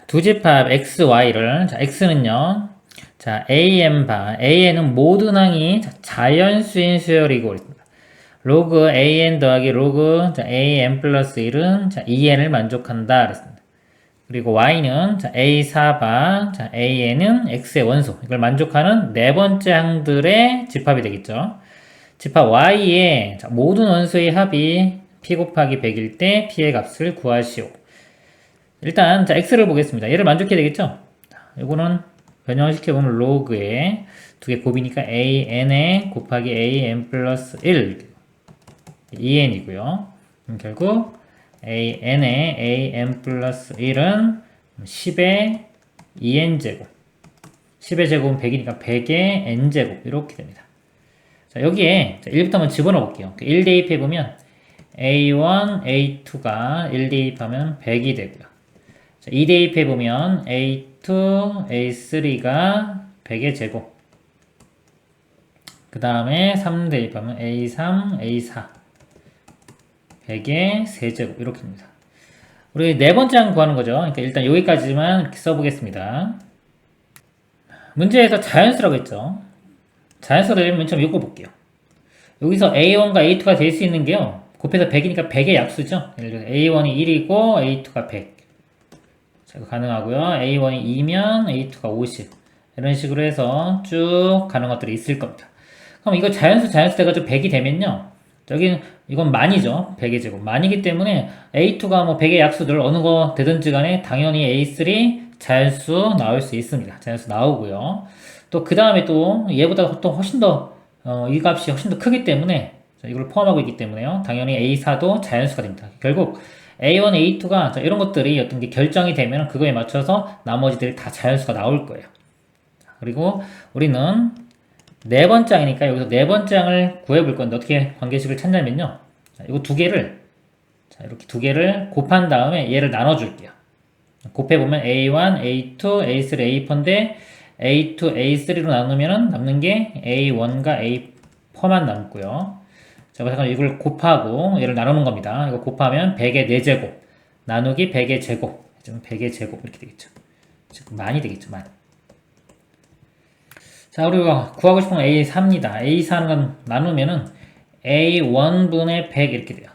두 집합 x, y를, 자, x는요, 자, an은 모든 항이 자연수인 수열이고 있습니다. 로그 an 더하기 로그 자, an 플러스 1은 자, 2n을 만족한다 그랬습니다. 그리고 y는 자, a4바 자, an은 x의 원소 이걸 만족하는 네 번째 항들의 집합이 되겠죠. 집합 y의 자, 모든 원소의 합이 p 곱하기 100일 때 p의 값을 구하시오. 일단 자, x를 보겠습니다. 얘를 만족해야 되겠죠. 이거는 변형을 시켜보면 로그에 두 개 곱이니까 an에 곱하기 an 플러스 1 2n이고요. 결국 an에 an 플러스 1은 10의 2n제곱 10의 제곱은 100이니까 100의 n제곱 이렇게 됩니다. 자, 여기에 1부터 한번 집어넣어 볼게요. 1 대입해보면 a1, a2가 1 대입하면 100이 되고요. 자, 2 대입해보면 a2, a3가 100의 제곱 그 다음에 3 대입하면 a3, a4 100의 세제곱 이렇게 됩니다. 우리 네 번째 항 구하는 거죠. 그러니까 일단 여기까지만 이렇게 써보겠습니다. 문제에서 자연수라고 했죠. 자연수가 되려면 맨 처음 이거 볼게요. 여기서 a1과 a2가 될 수 있는 게요. 곱해서 100이니까 100의 약수죠. 예를 들어서 a1이 1이고 a2가 100. 자, 이거 가능하고요. a1이 2면 a2가 50. 이런 식으로 해서 쭉 가는 것들이 있을 겁니다. 그럼 이거 자연수 돼가지고 100이 되면요. 여기는 이건 만이죠. 100의 제곱. 만이기 때문에 a2가 뭐 100의 약수들 어느 거 되든지 간에 당연히 a3 자연수 나올 수 있습니다. 자연수 나오고요. 또 그 다음에 또 얘보다 또 훨씬 더 이 값이 훨씬 더 크기 때문에 이걸 포함하고 있기 때문에요. 당연히 a4도 자연수가 됩니다. 결국 a1, a2가 이런 것들이 어떤 게 결정이 되면 그거에 맞춰서 나머지들이 다 자연수가 나올 거예요. 그리고 우리는 네 번째 항이니까 여기서 네 번째 항을 구해볼 건데 어떻게 관계식을 찾냐면요. 자, 이거 두 개를 자, 이렇게 두 개를 곱한 다음에 얘를 나눠줄게요. 곱해보면 a1, a2, a3, a4인데 a2, a3로 나누면 남는 게 a1과 a4만 남고요. 자, 그래서 이걸 곱하고 얘를 나누는 겁니다. 이거 곱하면 100의 4제곱 나누기 100의 제곱 100의 제곱 이렇게 되겠죠. 즉 만이 되겠죠. 만. 자, 우리가 구하고 싶은 건 A4입니다. A4는 건 나누면은 A1분의 100 이렇게 돼요.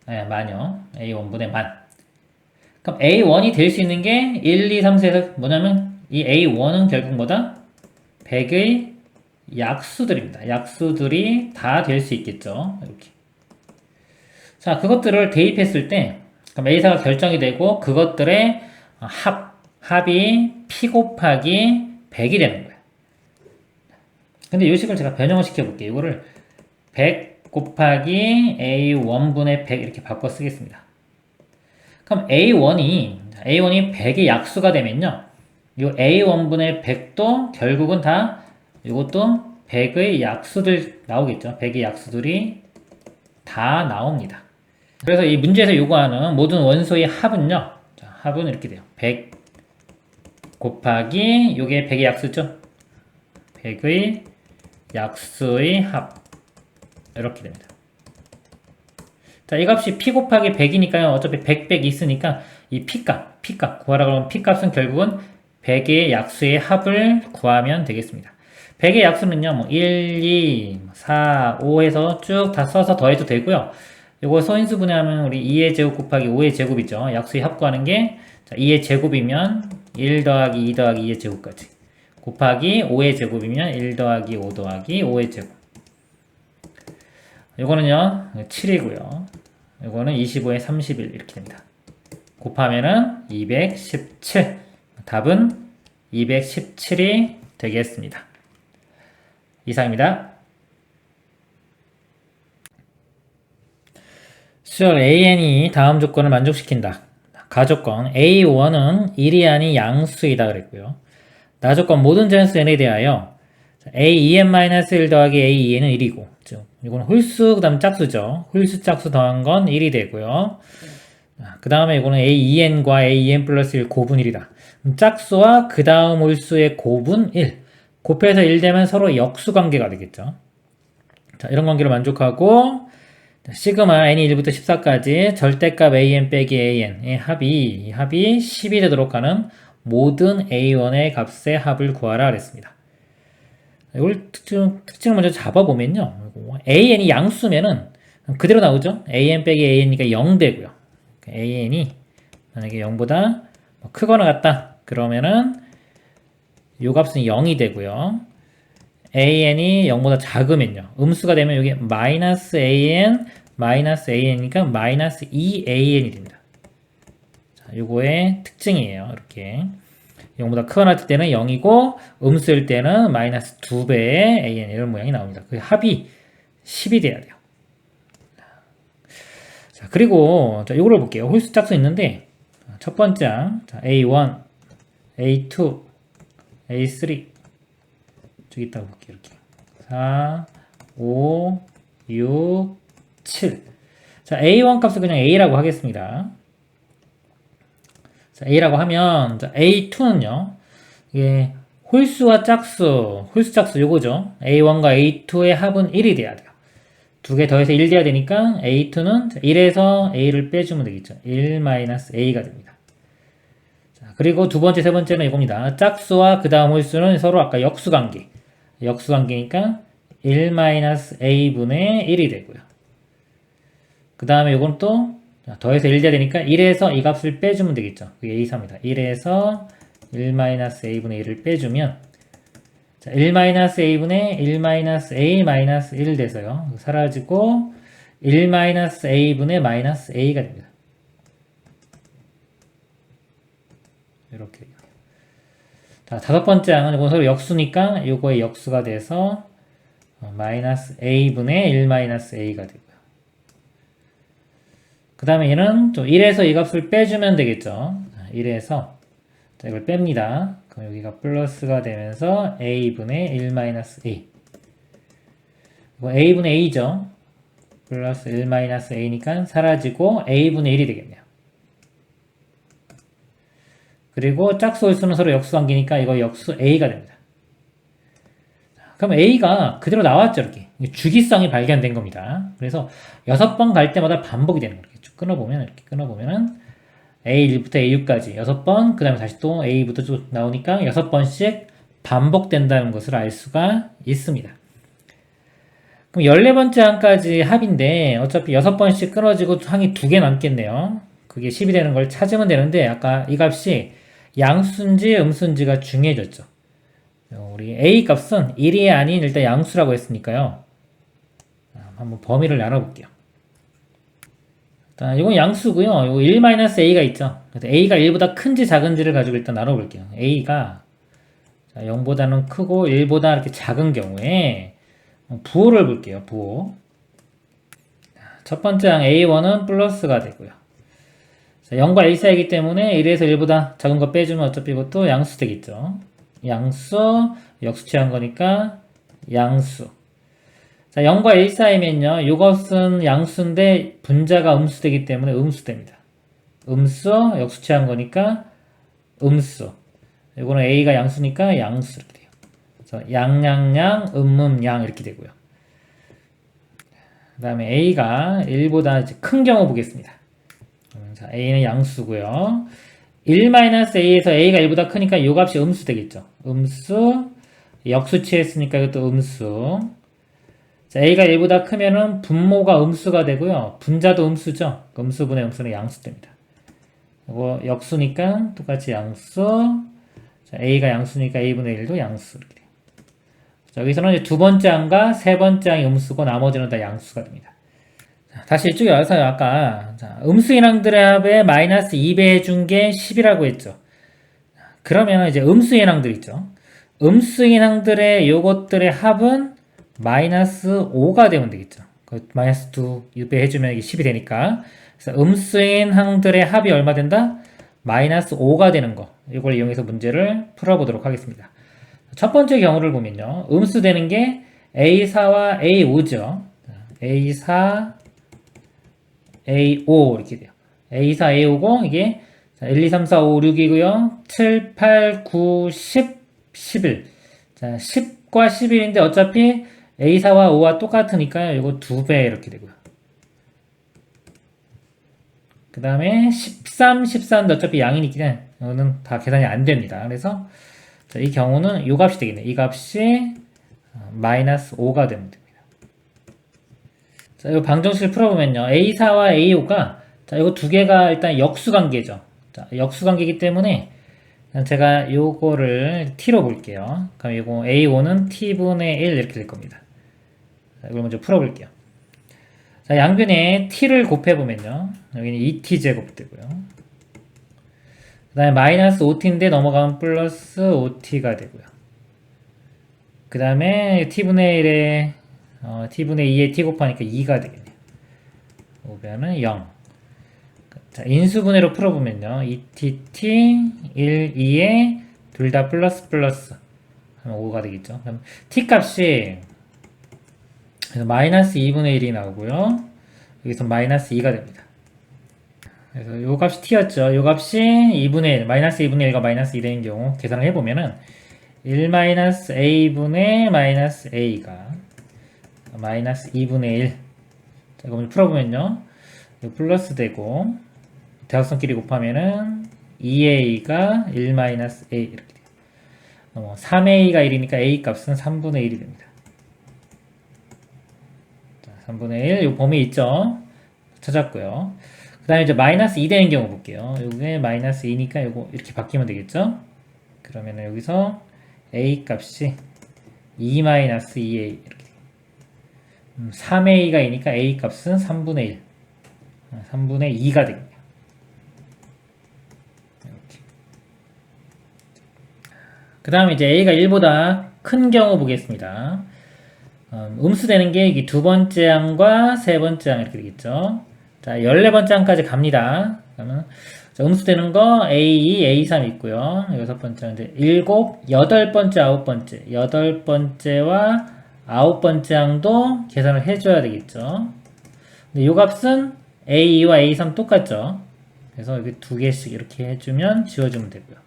네, 만요. A1분의 만. 그럼 A1이 될 수 있는 게 1, 2, 3, 4에서 뭐냐면 이 A1은 결국 뭐다? 100의 약수들입니다. 약수들이 다 될 수 있겠죠. 이렇게. 자, 그것들을 대입했을 때 그럼 A4가 결정이 되고 그것들의 합이 P 곱하기 100이 되는 거예요. 근데 이 식을 제가 변형을 시켜볼게요. 이거를 100 곱하기 A1분의 100 이렇게 바꿔 쓰겠습니다. 그럼 A1이 100의 약수가 되면요. 이 A1분의 100도 결국은 다 이것도 100의 약수들 나오겠죠. 100의 약수들이 다 나옵니다. 그래서 이 문제에서 요구하는 모든 원소의 합은요. 자, 합은 이렇게 돼요. 100 곱하기 요게 100의 약수죠. 100의 약수의 합 이렇게 됩니다. 자, 이 값이 p 곱하기 100이니까요. 어차피 100, 100 있으니까 이 p값 구하라 그러면 p값은 결국은 100의 약수의 합을 구하면 되겠습니다. 100의 약수는요. 뭐 1, 2, 4, 5 해서 쭉 다 써서 더해도 되고요. 요거 소인수 분해하면 우리 2의 제곱 곱하기 5의 제곱이죠. 약수의 합 구하는 게 자, 2의 제곱이면 1 더하기 2 더하기 2의 제곱까지 곱하기 5의 제곱이면 1 더하기 5 더하기 5의 제곱. 요거는요 7이고요. 요거는 25에 31 이렇게 됩니다. 곱하면은 217. 답은 217이 되겠습니다. 이상입니다. 수열 AN이 다음 조건을 만족시킨다. 가조건 A1은 1이 아닌 양수이다 그랬고요. 나조건 모든 자연수 n에 대하여 A2n-1 더하기 A2n은 1이고 이건 홀수 그 다음 짝수죠. 홀수 짝수 더한 건 1이 되고요. 그 다음에 이거는 A2n과 A2n 플러스 1 곱은 1이다. 짝수와 그 다음 홀수의 곱은 1. 곱해서 1 되면 서로 역수 관계가 되겠죠. 자, 이런 관계를 만족하고 시그마 n이 1부터 14까지 절대값 an 빼기 an의 이 합이 10이 되도록 하는 모든 a1의 값의 합을 구하라 그랬습니다. 이걸 특징을 먼저 잡아보면요. an이 양수면은 그대로 나오죠. an 빼기 an이니까 0 되고요. an이 만약에 0보다 크거나 같다. 그러면은 요 값은 0이 되고요. an이 0보다 작으면요. 음수가 되면 여기 마이너스 an이니까 마이너스 2an이 됩니다. 자, 요거의 특징이에요. 이렇게 0보다 크거나 같을 때는 0이고 음수일 때는 마이너스 2배의 an 이런 모양이 나옵니다. 그 합이 10이 돼야 돼요. 자, 그리고 자, 요거를 볼게요. 홀수 짝수 있는데 첫 번째 자, A1, A2, A3 저기 있다고 볼게요. 이렇게 4, 5, 6, 7. 자, A1 값을 그냥 A라고 하겠습니다. 자, A라고 하면 자, A2는요. 이게 홀수 짝수 요거죠. A1과 A2의 합은 1이 돼야 돼요. 두 개 더해서 1 돼야 되니까 A2는 1에서 A를 빼주면 되겠죠. 1-A가 됩니다. 자, 그리고 두 번째, 세 번째는 이겁니다. 짝수와 그 다음 홀수는 서로 아까 역수관계니까 1-A분의 1이 되고요. 그 다음에 이건 또 더해서 1 돼야 되니까 1에서 이 값을 빼주면 되겠죠. 그게 A3입니다. 1에서 1-A분의 1을 빼주면 자, 1-A분의 1-A-1 돼서요. 사라지고 1-A분의 마이너스 A가 됩니다. 이렇게. 자, 다섯 번째 항은 이건 서로 역수니까 요거의 역수가 돼서 마이너스 A분의 1-A가 되고요. 그 다음에 얘는 또 1에서 이 값을 빼주면 되겠죠. 1에서 자, 이걸 뺍니다. 그럼 여기가 플러스가 되면서 A분의 1-A. 이거 A분의 A죠. 플러스 1-A니까 사라지고 A분의 1이 되겠네요. 그리고 짝수 홀수는 서로 역수관계니까 이거 역수 A가 됩니다. 그럼 A가 그대로 나왔죠. 이렇게. 주기성이 발견된 겁니다. 그래서 6번 갈 때마다 반복이 되는 거예요. 쭉 끊어보면 이렇게 끊어보면은 A1부터 A6까지 6번, 그 다음에 다시 또 A부터 쭉 나오니까 6번씩 반복된다는 것을 알 수가 있습니다. 그럼 14번째 항까지 합인데 어차피 6번씩 끊어지고 항이 2개 남겠네요. 그게 10이 되는 걸 찾으면 되는데 아까 이 값이 양수인지 음수인지가 중요해졌죠. 우리 A 값은 1이 아닌 일단 양수라고 했으니까요. 한번 범위를 나눠볼게요. 일단 이건 양수고요. 이거 1-A가 있죠. 그래서 A가 1보다 큰지 작은지를 가지고 일단 나눠볼게요. A가 0보다는 크고 1보다 이렇게 작은 경우에 부호를 볼게요. 부호. 첫 번째 항 A1은 플러스가 되고요. 자, 0과 1 사이이기 때문에 1에서 1보다 작은 거 빼주면 어차피 이것도 양수 되겠죠. 양수, 역수 취한 거니까 양수. 자, 0과 1 사이면요. 이것은 양수인데 분자가 음수되기 때문에 음수됩니다. 음수, 역수 취한 거니까 음수. 이거는 A가 양수니까 양수 이렇게 돼요. 그래서 양양양, 양 이렇게 되고요. 그 다음에 A가 1보다 이제 큰 경우 보겠습니다. 자, A는 양수고요. 1-A에서 A가 1보다 크니까 이 값이 음수 되겠죠. 음수, 역수 취했으니까 이것도 음수. 자, A가 1보다 크면은 분모가 음수가 되고요. 분자도 음수죠. 음수분의 음수는 양수됩니다. 이거 역수니까 똑같이 양수. 자, A가 양수니까 A분의 1도 양수. 이렇게 돼요. 자, 여기서는 이제 두 번째 항과 세 번째 항이 음수고 나머지는 다 양수가 됩니다. 자, 다시 이쪽에 와서 아까 음수인항들의 합에 마이너스 2배 해준 게 10이라고 했죠. 그러면 이제 음수인항들 있죠. 음수인항들의 요것들의 합은 마이너스 5가 되면 되겠죠. 마이너스 2, 6배 해주면 이게 10이 되니까. 그래서 음수인 항들의 합이 얼마 된다? 마이너스 5가 되는 거. 이걸 이용해서 문제를 풀어보도록 하겠습니다. 첫 번째 경우를 보면요. 음수 되는 게 A4와 A5죠. A4, A5 이렇게 돼요. A4, A5고 이게 1, 2, 3, 4, 5, 6이고요. 7, 8, 9, 10, 11. 자, 10과 11인데 어차피 A4와 5와 똑같으니까요. 이거 2배 이렇게 되고요. 그 다음에 13, 14는 어차피 양이니까 이거는 다 계산이 안 됩니다. 그래서 자, 이 경우는 이 값이 되겠네. 이 값이 마이너스 5가 되면 됩니다. 자, 이 방정식을 풀어보면요. A4와 A5가 자, 이거 두 개가 일단 역수관계죠. 자, 역수관계이기 때문에 제가 요거를 t로 볼게요. 그럼 이거 A5는 t분의 1 이렇게 될 겁니다. 자, 이걸 먼저 풀어볼게요. 자, 양변에 t를 곱해보면요. 여기는 2t제곱 되고요. 그 다음에 마이너스 5t인데 넘어가면 플러스 5t가 되고요. 그 다음에 t분의 1에 t분의 2에 t 곱하니까 2가 되겠네요. 5변은 0. 자, 인수분해로 풀어보면요. 2tt, 1, 2에 둘 다 플러스 플러스 하면 5가 되겠죠. 그럼 t 값이 그래서 마이너스 2분의 1이 나오고요. 여기서 마이너스 2가 됩니다. 그래서 요 값이 t였죠. 요 값이 2분의 1, 마이너스 2분의 1가 마이너스 2 되는 경우 계산을 해보면은 1 마이너스 a분의 마이너스 a가 마이너스 2분의 1. 자, 이거 풀어보면요. 플러스 되고 대각선끼리 곱하면은 2a가 1 마이너스 a 이렇게 돼요. 3a가 1이니까 a 값은 3분의 1이 됩니다. 자, 3분의 1, 요 범위 있죠? 찾았고요. 그 다음에 이제 마이너스 2 되는 경우 볼게요. 요게 마이너스 2니까 요거 이렇게 바뀌면 되겠죠? 그러면은 여기서 a 값이 2 마이너스 2a 이렇게 돼요. 3a가 2니까 a 값은 3분의 1. 3분의 2가 되겠네요. 그 다음에 이제 a가 1보다 큰 경우 보겠습니다. 음수되는 게 이게 두 번째 항과 세 번째 항 이렇게 되겠죠. 자, 14번째 항까지 갑니다. 그러면 음수되는 거 A2, A3 있고요. 여섯 번째는 이제 7, 8번째, 9번째. 8번째와 9번째 항도 계산을 해줘야 되겠죠. 근데 요 값은 A2와 A3 똑같죠. 그래서 여기 두 개씩 이렇게 해주면 지워주면 되고요.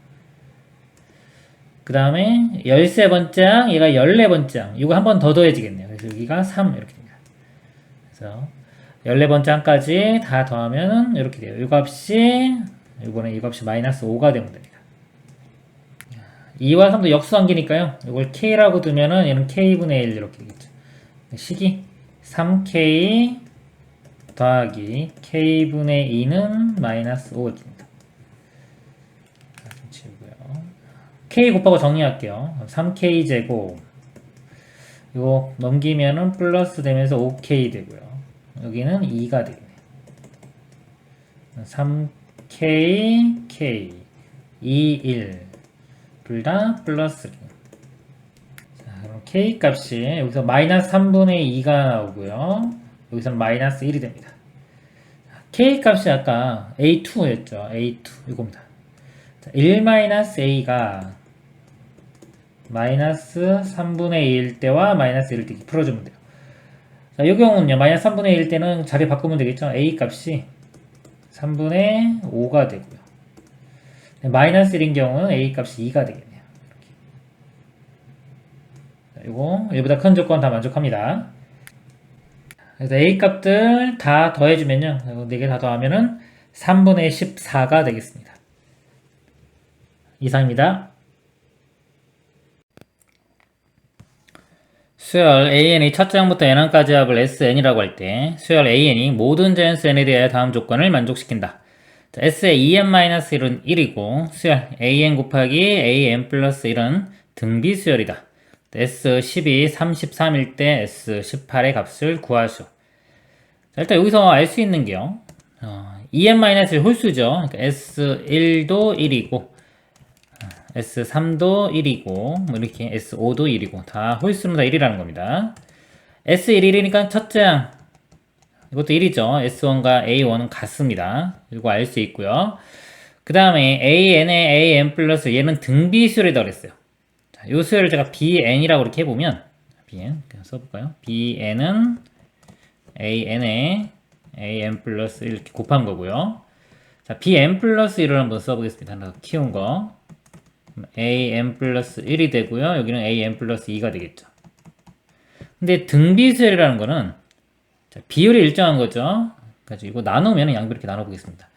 그 다음에 13번째 항, 얘가 14번째 항. 이거 한 번 더 더해지겠네요. 그래서 여기가 3 이렇게 됩니다. 그래서 14번째 항까지 다 더하면 이렇게 돼요. 이 값이 이번에 이 값이 마이너스 5가 되면 됩니다. 2와 3도 역수관계니까요. 이걸 k라고 두면은 얘는 k분의 1 이렇게 되겠죠. 식이 3k 더하기 k분의 2는 마이너스 5가 됩니다. 좀 지우고요. k 곱하고 정리할게요. 3k 제곱 이거 넘기면은 플러스 되면서 5k 되고요. 여기는 2가 되겠네요. 3k, k, 2, 1 둘 다 플러스. 자, 그럼 k 값이 여기서 마이너스 3분의 2가 나오고요. 여기서는 마이너스 1이 됩니다. k 값이 아까 a2였죠. a2 이겁니다. 자, 1 마이너스 a가 마이너스 3분의 2일 때와 마이너스 1일 때 풀어주면 돼요. 자, 이 경우는요, 마이너스 3분의 1일 때는 자리 바꾸면 되겠죠. a 값이 3분의 5가 되고요. 마이너스 1인 경우는 a 값이 2가 되겠네요. 이렇게. 이거 1보다 큰 조건 다 만족합니다. 그래서 a 값들 다 더해주면요, 이거 4개 다 더하면은 3분의 14가 되겠습니다. 이상입니다. 수열 AN이 첫째 항부터 n항까지 합을 SN이라고 할 때 수열 AN이 모든 자연수 n에 대하여 다음 조건을 만족시킨다. 자, S의 2n-1은 1이고 수열 AN 곱하기 AN 플러스 1은 등비 수열이다. S12, 33일 때 S18의 값을 구하시오. 자, 일단 여기서 알 수 있는 게요. 2n-1 홀수죠. 그러니까 S1도 1이고 S3도 1이고 뭐 이렇게 S5도 1이고 다 홀수는 다 1이라는 겁니다. S1, 1이니까 첫째 항 이것도 1이죠. S1과 A1은 같습니다. 이거 알 수 있고요. 그 다음에 AN의 AN 플러스 얘는 등비 수열이라고 그랬어요. 자, 요 수열을 제가 BN이라고 이렇게 해보면 BN 그냥 써볼까요? BN은 AN의 AN 플러스 이렇게 곱한 거고요. 자, BN 플러스 1을 한번 써보겠습니다. 하나 키운 거. AN 플러스 1이 되고요. 여기는 AN 플러스 2가 되겠죠. 근데 등비수열이라는 거는 자, 비율이 일정한 거죠. 그래서 이거 나누면 양비 이렇게 나눠보겠습니다.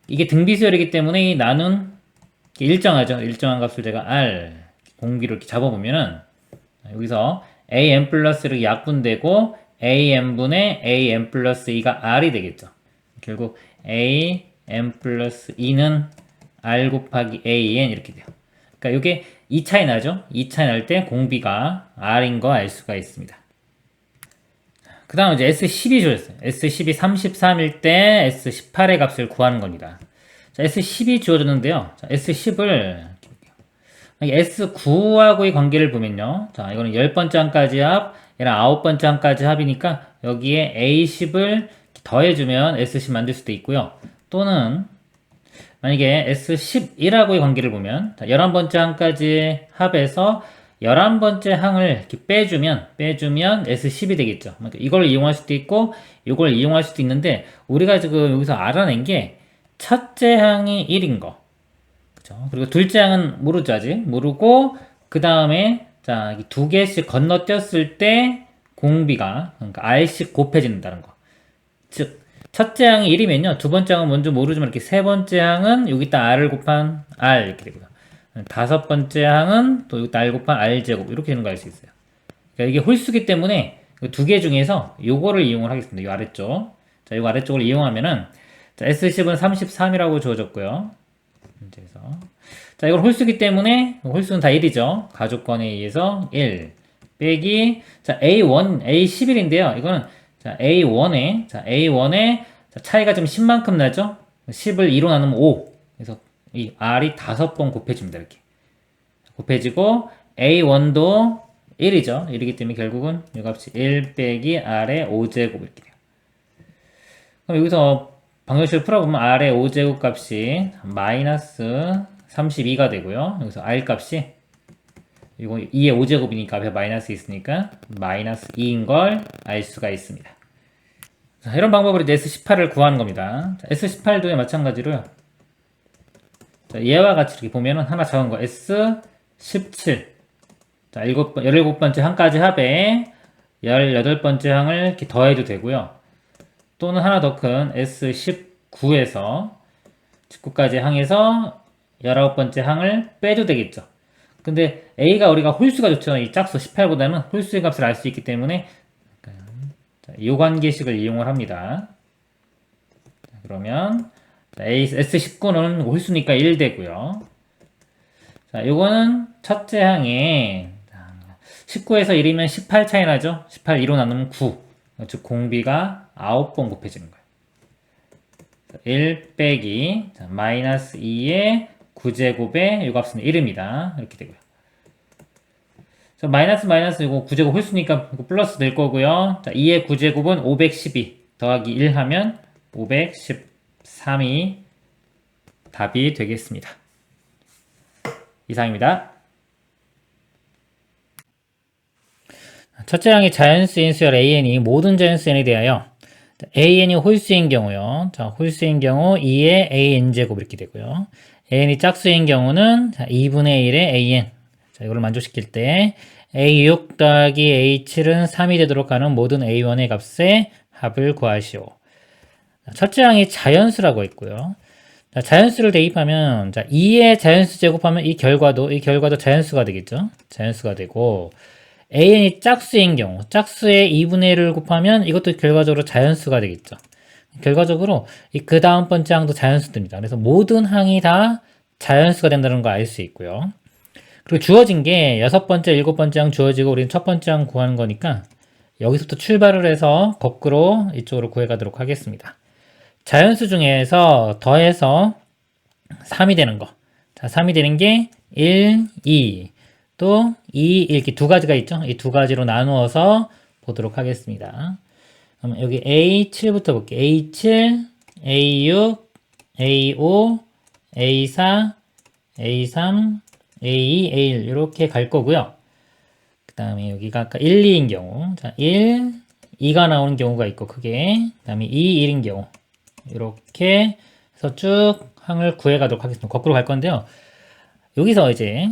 이게 등비수열이기 때문에 이 나눈 일정하죠. 일정한 값을 제가 R 공비로 이렇게 잡아보면은 여기서 am 플러스를 약분되고 am분의 am 플러스 2가 r이 되겠죠. 결국 am 플러스 2는 r 곱하기 an 이렇게 돼요. 그러니까 이게 2 차이 나죠. 2 차이 날 때 공비가 r인 거 알 수가 있습니다. 그 다음 이제 S10이 주어졌어요. S10이 33일 때 S18의 값을 구하는 겁니다. 자, S10이 주어졌는데요. 자, S10을 S9하고의 관계를 보면요. 자, 이거는 10번째 항까지 합, 얘는 9번째 항까지 합이니까 여기에 A10을 더해주면 S10 만들 수도 있고요. 또는 만약에 S11하고의 관계를 보면 자, 11번째 항까지 합해서 11번째 항을 이렇게 빼주면 S10이 되겠죠. 그러니까 이걸 이용할 수도 있고 이걸 이용할 수도 있는데 우리가 지금 여기서 알아낸 게 첫째 항이 1인 거. 그죠? 그리고 둘째 항은 모르죠, 아직. 모르고 그 다음에 자, 두 개씩 건너뛰었을 때 공비가 그러니까 R씩 곱해진다는 거. 즉 첫째 항이 1이면요. 두 번째 항은 먼저 모르지만 이렇게 세 번째 항은 여기다 R을 곱한 R 이렇게 되고요. 다섯 번째 항은 또 여기다 R 곱한 R 제곱 이렇게 되는 거 알 수 있어요. 그러니까 이게 홀수기 때문에 두 개 중에서 요거를 이용을 하겠습니다. 이 아래쪽. 자, 요 아래쪽을 이용하면은 자, S10은 33이라고 주어졌고요. 문제에서. 자, 이걸 홀수기 때문에 홀수는 다 1이죠. 가족권에 의해서 1 빼기 자, A1, A11인데요. 이거는 자, A1에 차이가 좀 10만큼 나죠? 10을 2로 나누면 5. 그래서 이 R이 5번 곱해집니다. 이렇게. 곱해지고 A1도 1이죠. 1이기 때문에 결국은 이 값이 1 빼기 R의 5제곱 이렇게 돼요. 그럼 여기서 방정식을 풀어보면 R의 5제곱 값이 마이너스 32가 되고요. 여기서 R 값이 이거 2의 5제곱이니까 앞에 마이너스 있으니까 마이너스 2인 걸 알 수가 있습니다. 자, 이런 방법으로 S18을 구하는 겁니다. 자, S18도에 마찬가지로요. 자, 얘와 같이 이렇게 보면은 하나 작은 거 S17 자, 17번째 항까지 합에 18번째 항을 이렇게 더해도 되고요. 또는 하나 더 큰 S19에서 19까지 항에서 19번째 항을 빼도 되겠죠. 근데 A가 우리가 홀수가 좋죠. 이 짝수 18보다는 홀수의 값을 알 수 있기 때문에 이 관계식을 이용을 합니다. 그러면 S19는 홀수니까 1 되고요. 자, 요거는 첫째 항에 19에서 1이면 18 차이 나죠? 18 2로 나누면 9. 즉 공비가 9번 곱해지는 거예요. 1 빼기 마이너스 2의 9제곱에 이 값은 1입니다. 이렇게 되고요. 자, 마이너스 이거 9제곱 홀수니까 이거 플러스 될 거고요. 자, 2의 9제곱은 512 더하기 1 하면 513이 답이 되겠습니다. 이상입니다. 첫째 항이 자연수인 수열 AN이 모든 자연수N에 대하여 AN이 홀수인 경우요. 자, 홀수인 경우 2의 AN제곱 이렇게 되고요. AN이 짝수인 경우는 2분의 1의 AN. 자, 이걸 만족시킬 때 A6 더하기 A7은 3이 되도록 하는 모든 A1의 값의 합을 구하시오. 첫째 항이 자연수라고 있고요. 자, 자연수를 대입하면 자, 2의 자연수 제곱하면 이 결과도 자연수가 되겠죠. 자연수가 되고 AN이 짝수인 경우 짝수의 2분의 1을 곱하면 이것도 결과적으로 자연수가 되겠죠. 결과적으로 그 다음 번째 항도 자연수입니다. 그래서 모든 항이 다 자연수가 된다는 걸 알 수 있고요. 그리고 주어진 게 6번째, 7번째 항 주어지고 우리는 첫 번째 항 구하는 거니까 여기서부터 출발을 해서 거꾸로 이쪽으로 구해가도록 하겠습니다. 자연수 중에서 더해서 3이 되는 거. 자, 3이 되는 게 1, 2, 또 2, 이렇게 두 가지가 있죠. 이 두 가지로 나누어서 보도록 하겠습니다. 그럼 여기 A7부터 볼게요. A7, A6, A5, A4, A3, A2, A1 이렇게 갈 거고요. 그 다음에 여기가 아까 1, 2인 경우 자 1, 2가 나오는 경우가 있고 크게 그 다음에 2, 1인 경우 이렇게 해서 쭉 항을 구해 가도록 하겠습니다. 거꾸로 갈 건데요. 여기서 이제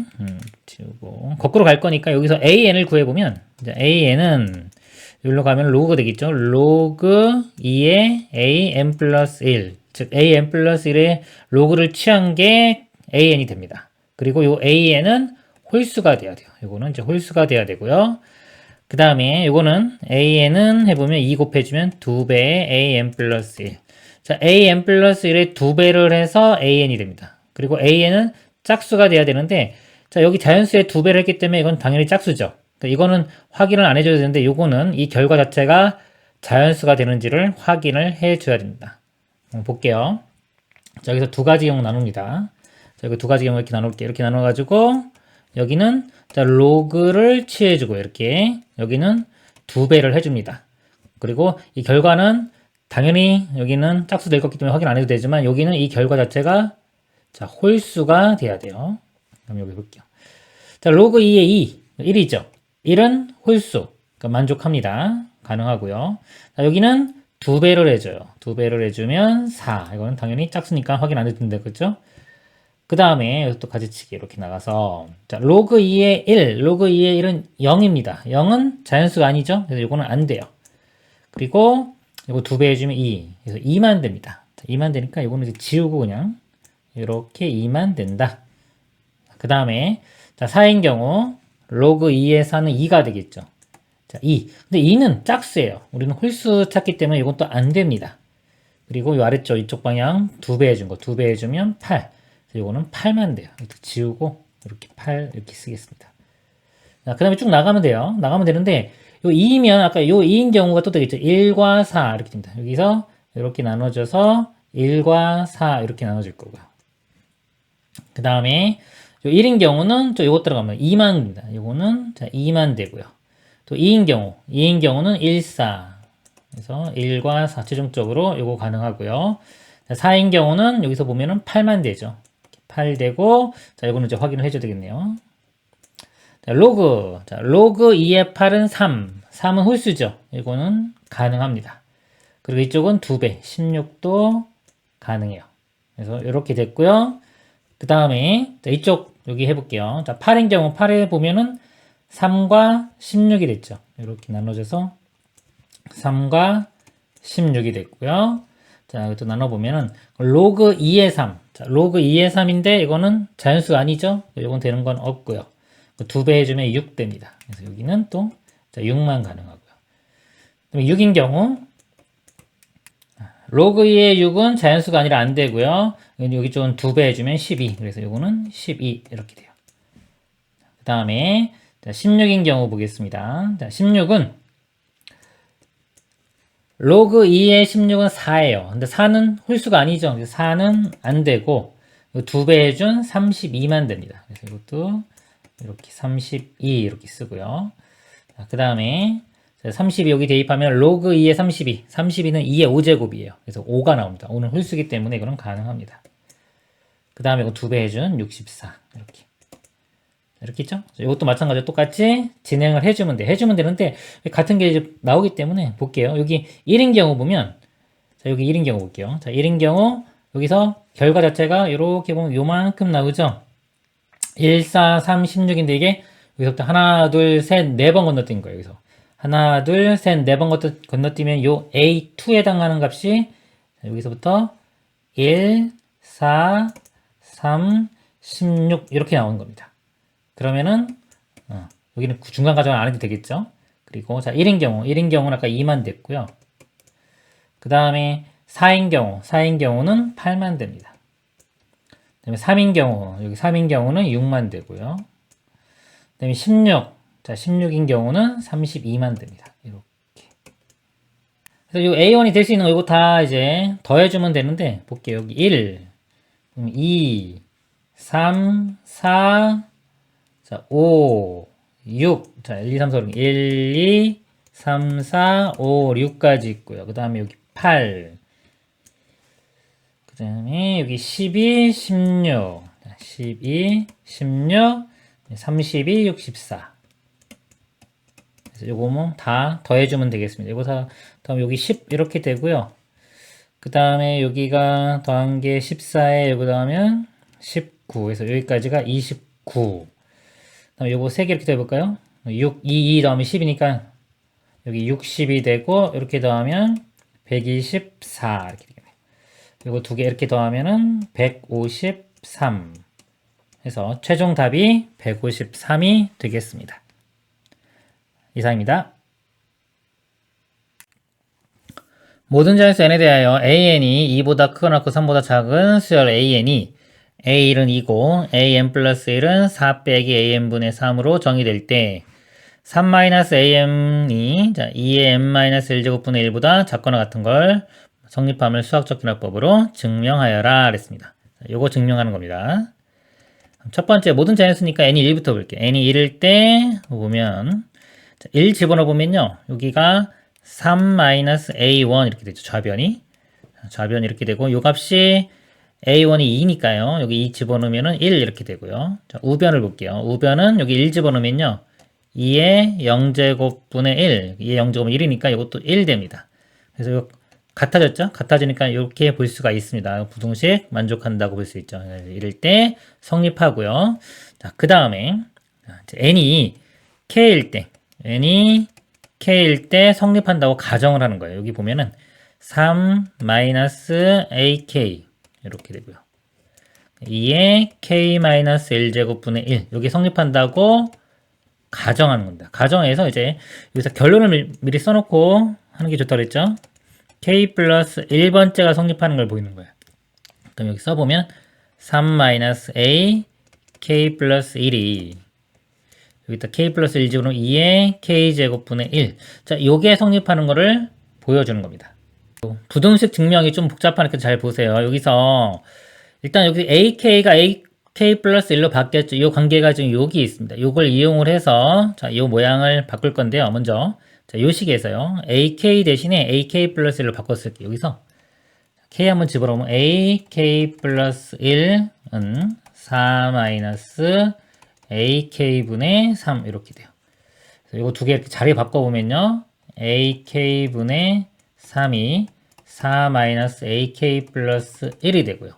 지우고 거꾸로 갈 거니까 여기서 AN을 구해보면 이제 AN은 여기로 가면 로그가 되겠죠. 로그 2의 AN 플러스 1 즉 an 플러스 1의 로그를 취한 게 an이 됩니다. 그리고 요 an은 홀수가 돼야 돼요. 요거는 이제 홀수가 돼야 되고요. 그 다음에 요거는 an은 해보면 2 곱해주면 2배의 an 플러스 1. 자, an 플러스 1의 2배를 해서 an이 됩니다. 그리고 an은 짝수가 돼야 되는데, 자, 여기 자연수의 2배를 했기 때문에 이건 당연히 짝수죠. 그러니까 이거는 확인을 안 해줘야 되는데, 요거는 이 결과 자체가 자연수가 되는지를 확인을 해줘야 됩니다. 볼게요. 자, 여기서 두 가지 경우 나눕니다. 자, 여기 두 가지 경우 이렇게 나눌게요. 이렇게 나눠가지고, 여기는 자, 로그를 취해주고, 이렇게. 여기는 2배를 해줍니다. 그리고 이 결과는 당연히 여기는 짝수 될 거기 때문에 확인 안 해도 되지만, 여기는 이 결과 자체가 자, 홀수가 돼야 돼요. 그럼 여기 볼게요. 자, 로그 2의 2, 1이죠. 1은 홀수. 그러니까 만족합니다. 가능하고요. 자, 여기는 2배를 해줘요. 2배를 해주면 4. 이거는 당연히 짝수니까 확인 안 해도 된다. 그죠? 그 다음에 여기 또 가지치기 이렇게 나가서 자, 로그 2의 1, 로그 2의 1은 0입니다. 0은 자연수가 아니죠. 그래서 이거는 안 돼요. 그리고 이거 2배 해주면 2. 그래서 2만 됩니다. 자, 2만 되니까 이거는 이제 지우고 그냥 이렇게 2만 된다. 그 다음에 자, 4인 경우 로그 2의 4는 2가 되겠죠. 자, 2. 근데 2는 짝수예요. 우리는 홀수 찾기 때문에 이건 또 안 됩니다. 그리고 이 아래쪽 이쪽 방향 2배 해준 거 2배 해주면 8. 이거는 8만 돼요. 이렇게 지우고 이렇게 8 이렇게 쓰겠습니다. 자, 그 다음에 쭉 나가면 돼요. 나가면 되는데 요 2면 아까 요 2인 경우가 또 되겠죠. 1과 4 이렇게 됩니다. 여기서 이렇게 나눠져서 1과 4 이렇게 나눠질 거고요. 그 다음에 요 1인 경우는 또 요것 들어가면 2만입니다. 요거는 자 2만 되고요. 또 2인 경우는 1, 4. 그래서 1과 4 최종적으로 요거 가능하고요. 자, 4인 경우는 여기서 보면은 8만 되죠. 8 되고, 자, 이거는 이제 확인을 해줘야 되겠네요. 자, 로그. 자, 로그 2의 8은 3. 3은 홀수죠. 이거는 가능합니다. 그리고 이쪽은 2배. 16도 가능해요. 그래서 이렇게 됐고요. 그 다음에, 이쪽, 여기 해볼게요. 자, 8인 경우 8에 보면은 3과 16이 됐죠. 이렇게 나눠져서 3과 16이 됐고요. 자, 이것도 나눠보면은 로그 2의 3. 자, 로그 2의 3인데 이거는 자연수가 아니죠? 이건 되는 건 없고요. 2배 해주면 6 됩니다. 그래서 여기는 또 자, 6만 가능하고요. 그럼 6인 경우 로그 2의 6은 자연수가 아니라 안 되고요. 여기 쪽은 2배 해주면 12. 그래서 이거는 12 이렇게 돼요. 그 다음에 16인 경우 보겠습니다. 자, 16은 로그 2의 16은 4예요. 근데 4는 홀수가 아니죠. 4는 안 되고 2배 해준 32만 됩니다. 그래서 이것도 이렇게 32 이렇게 쓰고요. 그 다음에 32 여기 대입하면 로그 2의 32. 32는 2의 5제곱이에요. 그래서 5가 나옵니다. 5는 홀수기 때문에 이거는 가능합니다. 그 다음에 이거 2배 해준 64 이렇게 있죠? 이것도 마찬가지로 똑같이 진행을 해주면 돼. 해주면 되는데, 같은 게 이제 나오기 때문에 볼게요. 여기 1인 경우 보면, 자, 여기 1인 경우 볼게요. 자, 1인 경우, 여기서 결과 자체가 이렇게 보면 요만큼 나오죠? 1, 4, 3, 16인데 이게 여기서부터 하나, 둘, 셋, 네 번 건너뛴 거예요. 여기서. 하나, 둘, 셋, 네 번 건너뛰면 요 A2에 해당하는 값이 여기서부터 1, 4, 3, 16 이렇게 나오는 겁니다. 그러면은 여기는 중간 가정을 안 해도 되겠죠. 그리고 자 1인 경우는 아까 2만 됐고요. 그 다음에 4인 경우는 8만 됩니다. 그 다음에 3인 경우 여기 3인 경우는 6만 되고요. 그 다음에 16인 경우는 32만 됩니다. 이렇게. 그래서 이 A1이 될 수 있는 거 이거 다 이제 더해주면 되는데 볼게요. 여기 1, 2, 3, 4 자, 5, 6. 자, 1, 2, 3, 4, 5, 1, 2, 3, 4, 5, 6까지 있고요. 그 다음에 여기 8. 그 다음에 여기 12, 16. 12, 16, 32, 64. 그래서 요거 뭐 다 더해주면 되겠습니다. 이거 다, 다음 여기 10 이렇게 되고요. 그 다음에 여기가 더한 게 14에 여기 더하면 19. 그래서 여기까지가 29. 다음 요거 3개 이렇게 더해볼까요? 6, 2, 2 더하면 10이니까 여기 60이 되고 이렇게 더하면 124 이렇게 되겠네요. 요거 두 개 이렇게 더하면은 153 해서 최종 답이 153이 되겠습니다. 이상입니다. 모든 자연수 n에 대하여 an이 2보다 크거나 같고 3보다 작은 수열 an이 a1은 2고 an 플러스 1은 4 빼기 an분의 3으로 정의될 때 3-am이 2의 n-1제곱분의 1보다 작거나 같은 걸 성립함을 수학적 기납법으로 증명하여라 그랬습니다. 요거 증명하는 겁니다. 첫 번째 모든 자연수니까 n이 1부터 볼게요. n이 1일 때 보면 1 집어넣어 보면요. 여기가 3-a1 이렇게 되죠. 좌변이 이렇게 되고 요 값이 a1이 2니까요. 여기 2 집어넣으면 1 이렇게 되고요. 자, 우변을 볼게요. 우변은 여기 1 집어넣으면요. 2의 0제곱분의 1 2의 0제곱은 1이니까 이것도 1 됩니다. 그래서 같아졌죠? 같아지니까 이렇게 볼 수가 있습니다. 부등식 만족한다고 볼 수 있죠. 이럴 때 성립하고요. 자, 그 다음에 n이 k일 때 성립한다고 가정을 하는 거예요. 여기 보면은 3-ak 이렇게 되고요. 2의 k-1제곱분의 1 여기 성립한다고 가정하는 겁니다. 가정해서 이제 여기서 결론을 미리 써놓고 하는 게 좋다고 그랬죠? k 플러스 1번째가 성립하는 걸 보이는 거예요. 그럼 여기 써보면 3-a k 플러스 1이 여기다 k 플러스 1 집어넣으면 2의 k제곱분의 1. 자, 요게 성립하는 거를 보여주는 겁니다. 부등식 증명이 좀 복잡하니까 잘 보세요. 여기서 일단 여기 ak가 k 플러스 1로 바뀌었죠. 이 관계가 지금 여기 있습니다. 요걸 이용을 해서 자, 이 모양을 바꿀 건데요. 먼저 자, 요 식에서요. ak 대신에 ak 플러스 1로 바꿨을게요. 여기서 k 한번 집어넣으면 ak 플러스 1은 4 ak분의 3 이렇게 돼요. 그래서 이거 두 개 이렇게 자리 바꿔보면요. ak분의 3이 4 ak 플러스 1이 되고요.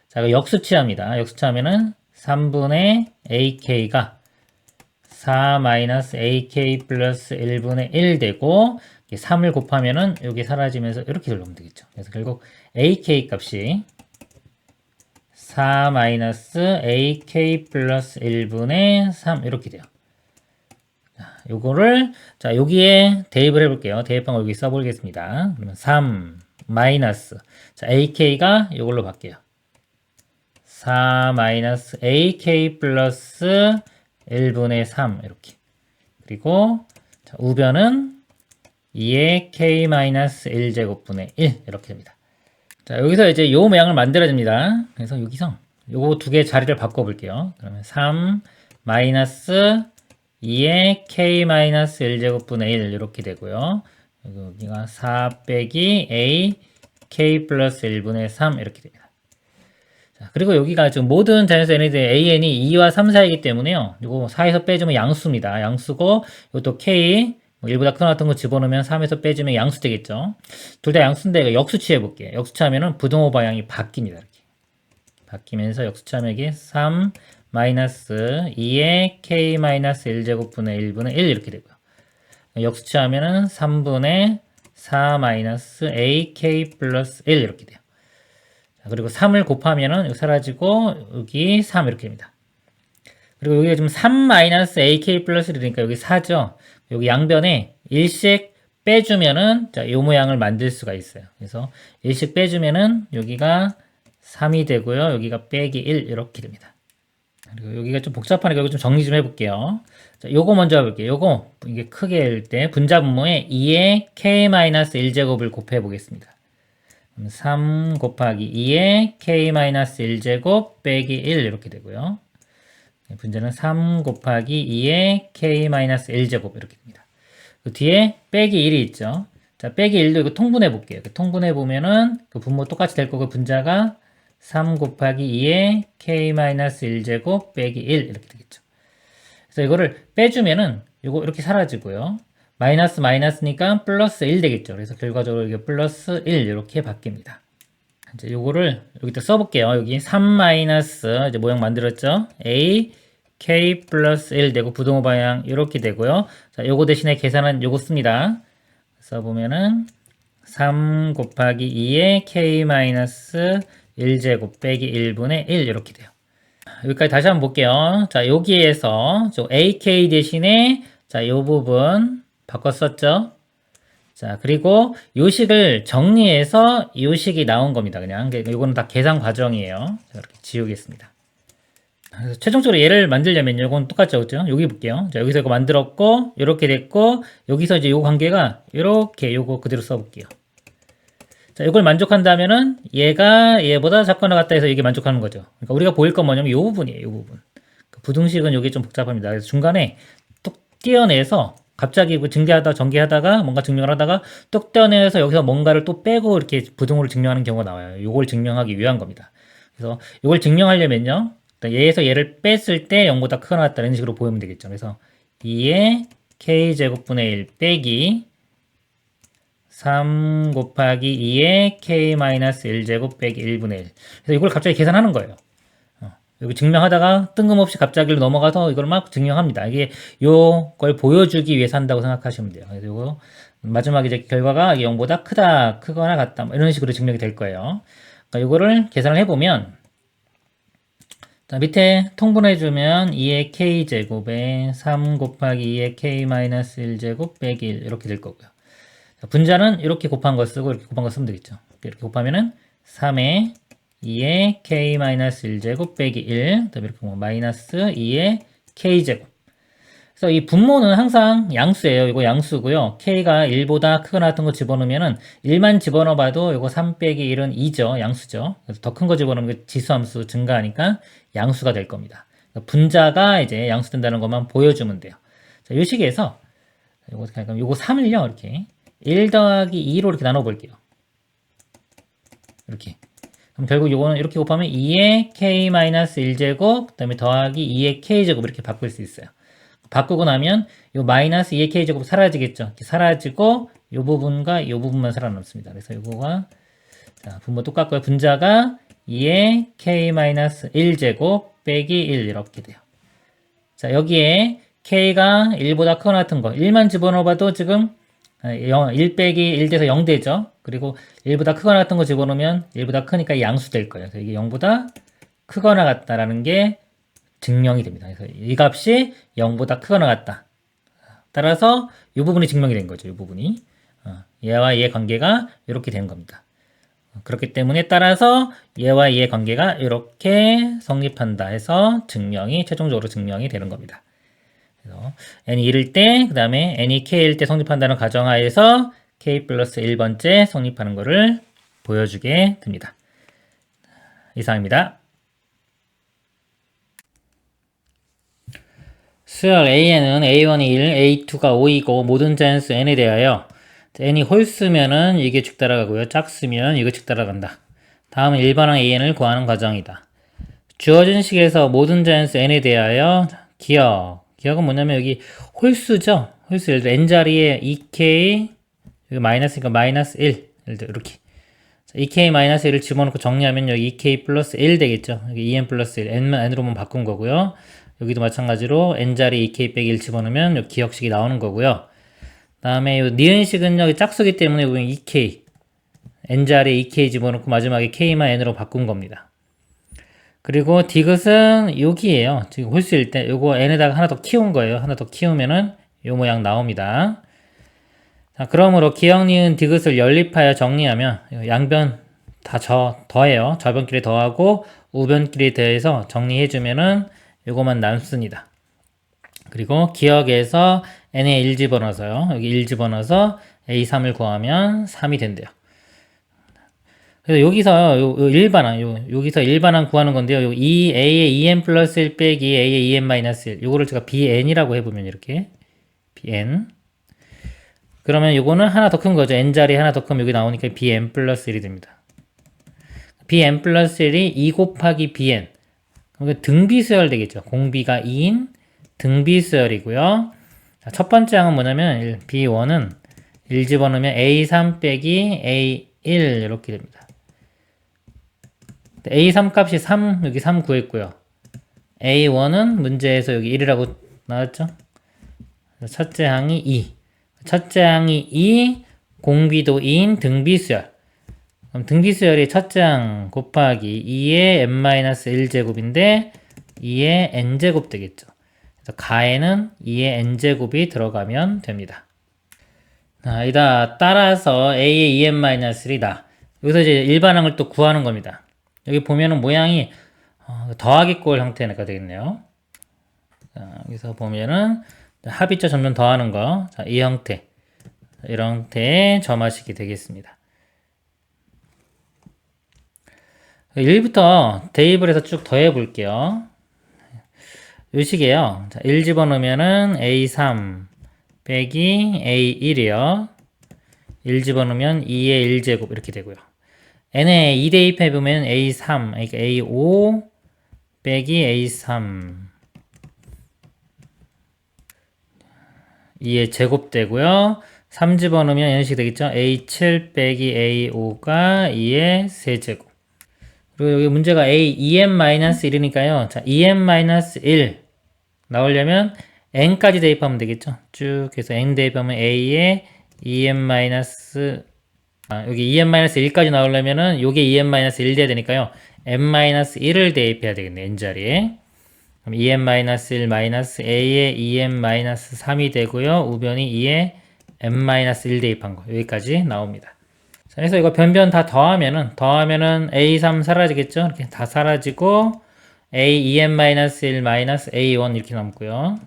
자, 이거 역수치합니다. 역수치하면은 3분의 ak가 4 ak 플러스 1분의 1 되고 3을 곱하면은 여기 사라지면서 이렇게 들어오면 되겠죠. 그래서 결국 ak 값이 4 ak 플러스 1분의 3 이렇게 돼요. 자, 요거를 자 여기에 대입을 해볼게요. 대입한 거 여기 써보겠습니다. 그러면 3 마이너스 자 ak가 이걸로 바뀌어요. 4 ak 플러스 1분의 3 이렇게 그리고 자, 우변은 2의 k-1제곱분의 1 이렇게 됩니다. 자, 여기서 이제 요 모양을 만들어야 됩니다. 그래서 여기서 요거 두 개 자리를 바꿔볼게요. 그러면 3 마이너스 2의 k-1제곱분의 1 이렇게 되고요. 여기가 4 빼기 a k 플러스 1분의 3 이렇게 됩니다. 자, 그리고 여기가 지금 모든 자연수 n에 대해 an이 2와 3 사이이기 때문에요. 이거 4에서 빼주면 양수입니다. 양수고 이것도 k 1보다 큰 같은 거 집어넣으면 3에서 빼주면 양수 되겠죠. 둘 다 양수인데 이거 역수치해 볼게요. 역수치하면은 부등호 방향이 바뀝니다. 이렇게 바뀌면서 역수치하면 이게 3 마이너스 2의 k-1제곱분의 1분의 1 이렇게 되고요. 역수치하면은 3분의 4 마이너스 ak 플러스 1 이렇게 돼요. 자, 그리고 3을 곱하면은 여기 사라지고 여기 3 이렇게 됩니다. 그리고 여기가 지금 3 마이너스 ak 플러스 1이니까 여기 4죠. 여기 양변에 1씩 빼주면은 자, 이 모양을 만들 수가 있어요. 그래서 1씩 빼주면은 여기가 3이 되고요. 여기가 빼기 1 이렇게 됩니다. 그리고 여기가 좀 복잡하니까 여기 좀 정리 좀 해볼게요. 자, 요거 먼저 해볼게요. 요거 이게 크게 할 때 분자분모에 2의 k-1제곱을 곱해 보겠습니다. 3 곱하기 2의 k-1제곱 빼기 1 이렇게 되고요. 분자는 3 곱하기 2의 k-1제곱 이렇게 됩니다. 그 뒤에 빼기 1이 있죠. 자, 빼기 1도 이거 통분해 볼게요. 통분해 보면은 그 분모 똑같이 될 거고 분자가 3 곱하기 2의 k-1제곱 빼기 1 이렇게 되겠죠. 그래서 이거를 빼주면은 이거 이렇게 사라지고요. 마이너스 마이너스니까 플러스 1 되겠죠. 그래서 결과적으로 이게 플러스 1 이렇게 바뀝니다. 이제 요거를 여기다 써볼게요. 여기 3 마이너스 이제 모양 만들었죠. a k 플러스 1 되고 부등호 방향 이렇게 되고요. 자, 요거 대신에 계산은 요거 씁니다. 써보면은 3 곱하기 2의 k-1제곱 빼기 1분의 1 이렇게 돼요. 여기까지 다시 한번 볼게요. 자, 여기에서 ak 대신에 자, 요 부분 바꿔 썼죠. 자, 그리고 요식을 정리해서 요식이 나온 겁니다. 그냥 이거는 다 계산 과정이에요. 자, 이렇게 지우겠습니다. 그래서 최종적으로 얘를 만들려면 이건 똑같죠, 그죠? 여기 볼게요. 자, 여기서 이거 만들었고 이렇게 됐고 여기서 이제 요 관계가 이렇게 요거 그대로 써볼게요. 자, 이걸 만족한다면은 얘가 얘보다 작거나 같다 해서 이게 만족하는 거죠. 그러니까 우리가 보일 건 뭐냐면 요 부분이에요, 요 부분. 그 부등식은 여기 좀 복잡합니다. 그래서 중간에 뚝 떼어내서 갑자기 뭐 전개하다가 뭔가 증명을 하다가 뚝 떼어내서 여기서 뭔가를 또 빼고 이렇게 부등호를 증명하는 경우가 나와요. 요걸 증명하기 위한 겁니다. 그래서 요걸 증명하려면요. 얘에서 얘를 뺐을 때 0보다 크거나 같다 이런 식으로 보이면 되겠죠. 그래서 2의 k제곱분의 1 빼기 3 곱하기 2의 k-1제곱 빼기 1분의 1. 그래서 이걸 갑자기 계산하는 거예요. 여기 증명하다가 뜬금없이 갑자기 넘어가서 이걸 막 증명합니다. 이게 요걸 보여주기 위해서 한다고 생각하시면 돼요. 그래서 이거 마지막에 이제 결과가 0보다 크다, 크거나 같다, 뭐 이런 식으로 증명이 될 거예요. 그러니까 이거를 계산을 해보면, 자, 밑에 통분해주면 2의 k제곱에 3 곱하기 2의 k-1제곱 빼기 1 이렇게 될 거고요. 자, 분자는 이렇게 곱한 거 쓰고 이렇게 곱한 거 쓰면 되겠죠. 이렇게 곱하면은 3의 2의 k-1제곱 빼기 1, 그다음에 이렇게 마이너스 2의 k제곱. 그래서 이 분모는 항상 양수예요. 이거 양수고요. k가 1보다 크거나 같은 거 집어넣으면은 1만 집어넣어봐도 이거 3 빼기 1은 2죠. 양수죠. 그래서 더 큰 거 집어넣으면 지수함수 증가하니까 양수가 될 겁니다. 그러니까 분자가 이제 양수된다는 것만 보여주면 돼요. 자, 이 식에서 요거 3을요. 이렇게 1 더하기 2로 이렇게 나눠볼게요. 이렇게. 그럼 결국 요거는 이렇게 곱하면 2의 k-1제곱, 그 다음에 더하기 2의 k제곱 이렇게 바꿀 수 있어요. 바꾸고 나면 요 마이너스 2의 k제곱 사라지겠죠. 이렇게 사라지고 요 부분과 요 부분만 살아남습니다. 그래서 요거가 자, 분모 똑같고요. 분자가 2의 k-1제곱 빼기 1 이렇게 돼요. 자, 여기에 k가 1보다 크거나 같은 거 1만 집어넣어봐도 지금 1 빼기 1 돼서 0 되죠. 그리고 1보다 크거나 같은 거 집어넣으면 1보다 크니까 양수 될 거예요. 그래서 이게 0보다 크거나 같다라는 게 증명이 됩니다. 그래서 이 값이 0보다 크거나 같다. 따라서 이 부분이 증명이 된 거죠. 이 부분이. 얘와 얘의 관계가 이렇게 된 겁니다. 그렇기 때문에 따라서 얘와 얘의 관계가 이렇게 성립한다 해서 최종적으로 증명이 되는 겁니다. 그래서 n이 1일 때, 그 다음에 n이 k일 때 성립한다는 가정하에서 k 플러스 1번째 성립하는 것을 보여주게 됩니다. 이상입니다. 수열 AN은 A1이 1, A2가 5이고 모든 자연수 n에 대하여 n이 홀수면은 이게 쭉 따라가고요. 짝수면 이거 쭉 따라간다. 다음은 일반항 AN을 구하는 과정이다. 주어진 식에서 모든 자연수 n에 대하여 기억은 뭐냐면 여기 홀수죠. 홀수 예를 들어 n자리에 2k 여기 마이너스니까 마이너스 1 예를 들어 이렇게 2k 마이너스 1을 집어넣고 정리하면 여기 2k 플러스 1 되겠죠. 여기 2n 플러스 1 n만 n으로만 바꾼 거고요. 여기도 마찬가지로 n자리 2k 빼기 1 집어넣으면 여기 기억식이 나오는 거고요. 다음에 요 니은식은 여기 짝수기 때문에 여기 2k n자리에 2k 집어넣고 마지막에 k만 n으로 바꾼 겁니다. 그리고 디귿은 여기에요. 지금 홀수일 때 요거 n에다가 하나 더 키운 거예요. 하나 더 키우면은 요 모양 나옵니다. 자, 그러므로 기억, 니은, 디귿을 연립하여 정리하면 양변 다 더해요. 좌변끼리 더하고 우변끼리 더해서 정리해주면은 요거만 남습니다. 그리고 기억에서 n에 1 집어넣어서요. 여기 1 집어넣어서 a3을 구하면 3이 된대요. 그래서 여기서 여기서 일반항 구하는 건데요. 요 a의 2n 플러스 1 빼기 a의 2n 마이너스 1 요거를 제가 bn이라고 해보면 이렇게 bn 그러면 요거는 하나 더 큰 거죠. n자리 하나 더 크면 여기 나오니까 bn 플러스 1이 됩니다. bn 플러스 1이 2 곱하기 bn 그러니까 등비수열 되겠죠. 공비가 2인 등비수열이고요. 자, 첫 번째 항은 뭐냐면 b1은 1 집어넣으면 a3 빼기 a1 이렇게 됩니다. a3 값이 3 여기 3 구했고요. a1은 문제에서 여기 1이라고 나왔죠. 첫째 항이 2 첫째 항이 2 공비도인 등비수열. 그럼 등비수열이 첫째 항 곱하기 2의 n-1제곱인데 2의 n제곱 되겠죠. 그래서 가에는 2의 n제곱이 들어가면 됩니다. 이다 따라서 a의 2n-1이다. 여기서 이제 일반항을 또 구하는 겁니다. 여기 보면은 모양이 더하기 꼴 형태가 되겠네요. 여기서 보면은 합의점 점점 더하는 거, 자, 이 형태, 이런 형태의 점화식이 되겠습니다. 1부터 대입을 해서 쭉 더해 볼게요. 이 식이에요. 자, 1 집어넣으면은 A3 빼기 A1이요. 1 집어넣으면 2의 1제곱 이렇게 되고요. n에 2 대입해보면 A3, 그러니까 A5 빼기 A3 2의 제곱 되고요. 3 집어넣으면 이런 식이 되겠죠. A7 빼기 A5가 2의 세제곱. 그리고 여기 문제가 A 2n-1이니까요. 자, 2n-1 나오려면 n까지 대입하면 되겠죠. 쭉 해서 n 대입하면 A에 2n- 여기 2n-1까지 나오려면은 요게 2n-1 돼야 되니까요. n-1을 대입해야 되겠네. n자리에. 그럼 2n-1 A에 2n-3이 되고요. 우변이 2에 n-1 대입한 거. 여기까지 나옵니다. 자, 그래서 이거 변변 다 더하면은 A3 사라지겠죠? 이렇게 다 사라지고 A 2n-1 A1 이렇게 남고요.